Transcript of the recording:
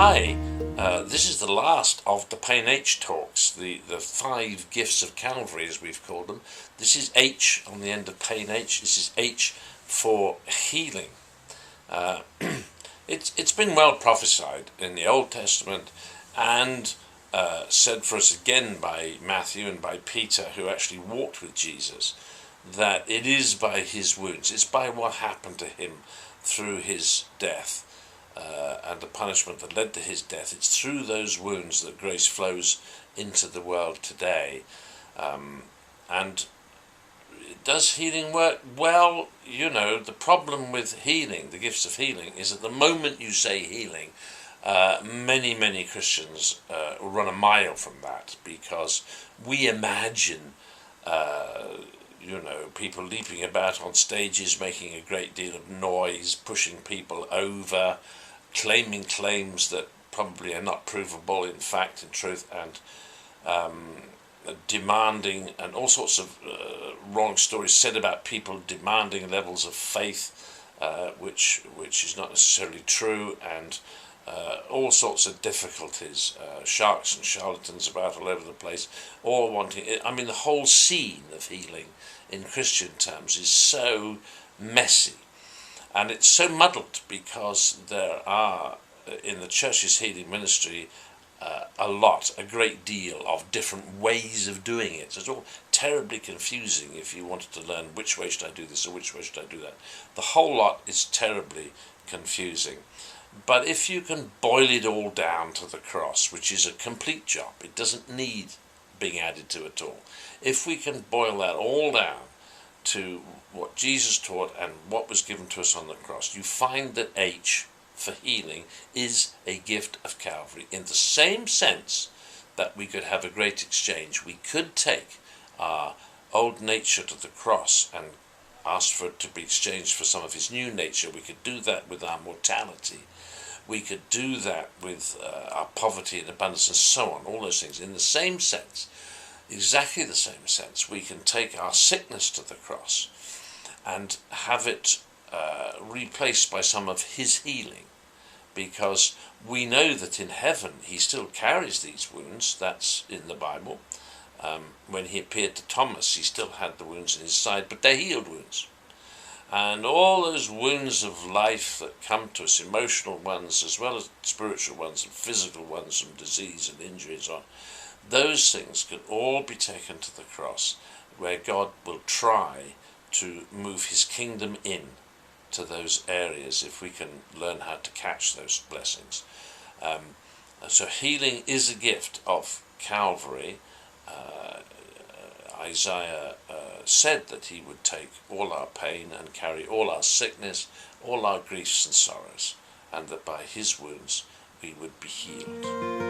Hi, this is the last of the Pain H talks, the 5 gifts of Calvary as we've called them. This is H on the end of Pain H. This is H for healing. It's been well prophesied in the Old Testament and said for us again by Matthew and by Peter, who actually walked with Jesus, that it is by his wounds, it's by what happened to him through his death and the punishment that led to his death. It's through those wounds that grace flows into the world today. And does healing work? Well, the problem with healing, the gifts of healing, is at the moment you say healing, many Christians run a mile from that, because we imagine people leaping about on stages, making a great deal of noise, pushing people over, claiming claims that probably are not provable in fact, in truth, and demanding, and all sorts of wrong stories said about people demanding levels of faith which is not necessarily true, and all sorts of difficulties, sharks and charlatans about all over the place, all wanting it. I mean, the whole scene of healing in Christian terms is so messy, and it's so muddled because there are in the church's healing ministry a great deal of different ways of doing it. So it's all terribly confusing if you wanted to learn which way should I do this or which way should I do that. The whole lot is terribly confusing. But if you can boil it all down to the cross, which is a complete job, it doesn't need being added to at all. If we can boil that all down to what Jesus taught and what was given to us on the cross, you find that H for healing is a gift of Calvary, in the same sense that we could have a great exchange. We could take our old nature to the cross and ask for it to be exchanged for some of his new nature. We could do that with our mortality. We could do that with our poverty and abundance and so on, all those things. In the same sense, exactly the same sense, we can take our sickness to the cross and have it replaced by some of his healing, because we know that in heaven he still carries these wounds. That's in the Bible. When he appeared to Thomas, he still had the wounds in his side, but they're healed wounds. And all those wounds of life that come to us, emotional ones as well as spiritual ones and physical ones from disease and injury and so on, those things can all be taken to the cross, where God will try to move his kingdom in to those areas if we can learn how to catch those blessings. So healing is a gift of Calvary. Isaiah said that he would take all our pain and carry all our sickness, all our griefs and sorrows, and that by his wounds we would be healed.